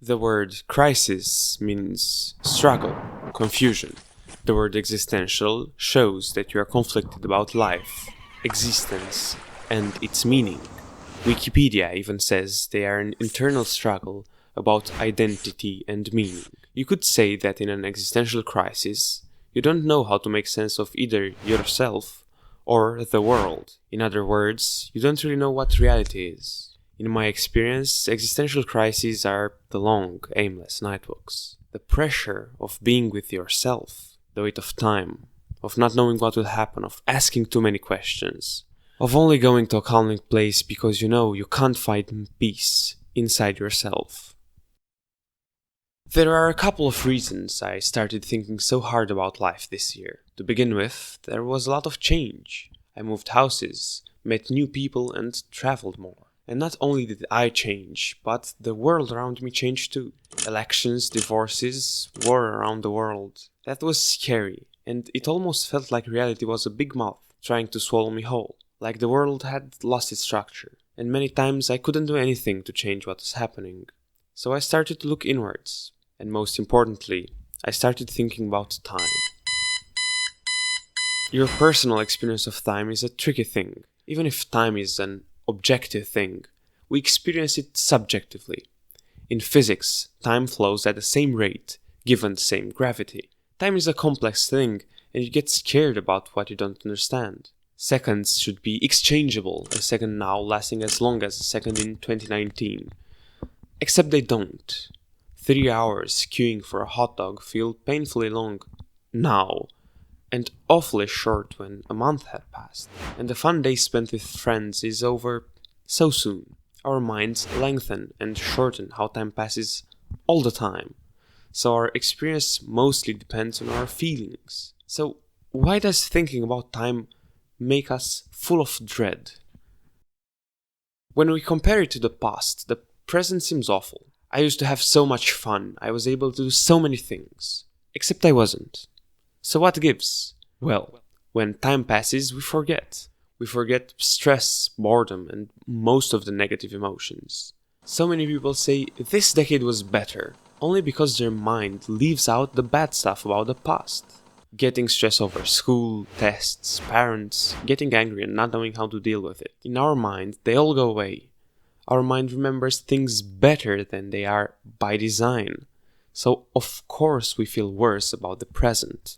The word crisis means struggle, confusion. The word existential shows that you are conflicted about life, existence, and its meaning. Wikipedia even says they are an internal struggle about identity and meaning. You could say that in an existential crisis, you don't know how to make sense of either yourself or the world. In other words, you don't really know what reality is. In my experience, existential crises are the long, aimless night walks. The pressure of being with yourself, the weight of time, of not knowing what will happen, of asking too many questions, of only going to a calming place because you know you can't find peace inside yourself. There are a couple of reasons I started thinking so hard about life this year. To begin with, there was a lot of change. I moved houses, met new people, and traveled more. And not only did I change, but the world around me changed too. Elections, divorces, war around the world. That was scary, and it almost felt like reality was a big mouth trying to swallow me whole. Like the world had lost its structure, and many times I couldn't do anything to change what was happening. So I started to look inwards, and most importantly, I started thinking about time. Your personal experience of time is a tricky thing. Even if time is an objective thing, we experience it subjectively. In physics, time flows at the same rate, given the same gravity. Time is a complex thing, and you get scared about what you don't understand. Seconds should be exchangeable, a second now lasting as long as a second in 2019. Except they don't. 3 hours queuing for a hot dog feel painfully long now, and awfully short when a month had passed. And the fun day spent with friends is over so soon. Our minds lengthen and shorten how time passes all the time. So our experience mostly depends on our feelings. So why does thinking about time make us full of dread? When we compare it to the past, the present seems awful. I used to have so much fun, I was able to do so many things. Except I wasn't. So what gives? Well, when time passes, we forget. We forget stress, boredom, and most of the negative emotions. So many people say, this decade was better, only because their mind leaves out the bad stuff about the past. Getting stressed over school, tests, parents, getting angry and not knowing how to deal with it. In our mind, they all go away. Our mind remembers things better than they are by design. So of course we feel worse about the present.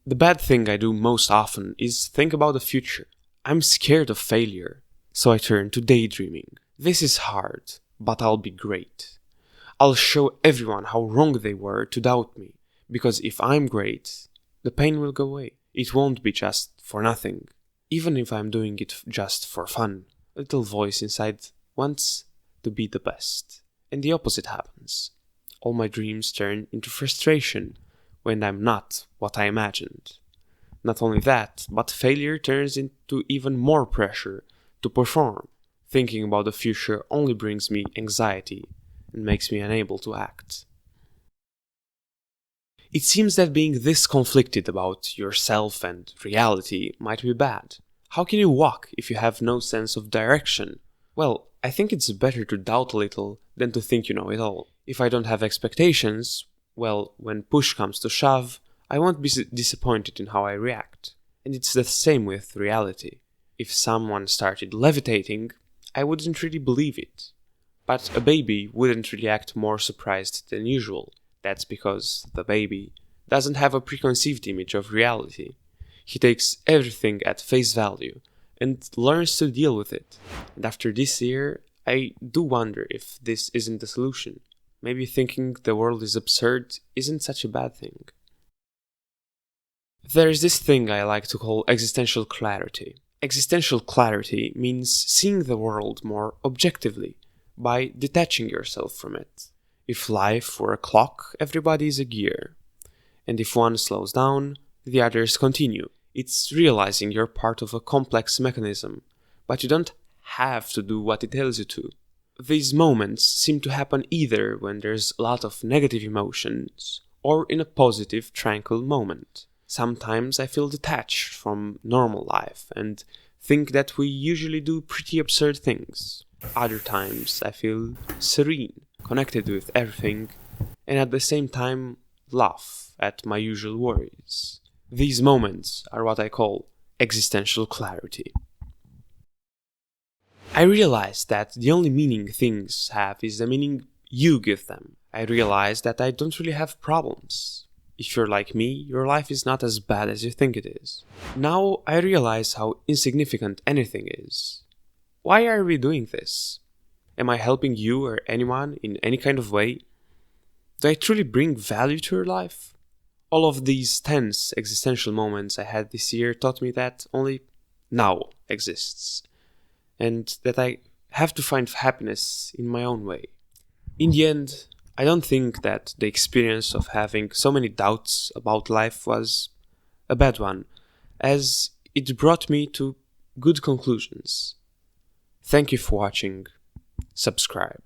The bad thing I do most often is think about the future. I'm scared of failure, so I turn to daydreaming. This is hard, but I'll be great. I'll show everyone how wrong they were to doubt me, because if I'm great, the pain will go away. It won't be just for nothing, even if I'm doing it just for fun. A little voice inside wants to be the best, and the opposite happens. All my dreams turn into frustration when I'm not what I imagined. Not only that, but failure turns into even more pressure to perform. Thinking about the future only brings me anxiety and makes me unable to act. It seems that being this conflicted about yourself and reality might be bad. How can you walk if you have no sense of direction? Well, I think it's better to doubt a little than to think you know it all. If I don't have expectations, well, when push comes to shove, I won't be disappointed in how I react. And it's the same with reality. If someone started levitating, I wouldn't really believe it. But a baby wouldn't react more surprised than usual. That's because the baby doesn't have a preconceived image of reality. He takes everything at face value and learns to deal with it. And after this year, I do wonder if this isn't the solution. Maybe thinking the world is absurd isn't such a bad thing. There is this thing I like to call existential clarity. Existential clarity means seeing the world more objectively, by detaching yourself from it. If life were a clock, everybody is a gear. And if one slows down, the others continue. It's realizing you're part of a complex mechanism, but you don't have to do what it tells you to. These moments seem to happen either when there's a lot of negative emotions or in a positive, tranquil moment. Sometimes I feel detached from normal life and think that we usually do pretty absurd things. Other times I feel serene, connected with everything, and at the same time laugh at my usual worries. These moments are what I call existential clarity. I realize that the only meaning things have is the meaning you give them. I realize that I don't really have problems. If you're like me, your life is not as bad as you think it is. Now I realize how insignificant anything is. Why are we doing this? Am I helping you or anyone in any kind of way? Do I truly bring value to your life? All of these tense existential moments I had this year taught me that only now exists, and that I have to find happiness in my own way. In the end, I don't think that the experience of having so many doubts about life was a bad one, as it brought me to good conclusions. Thank you for watching. Subscribe.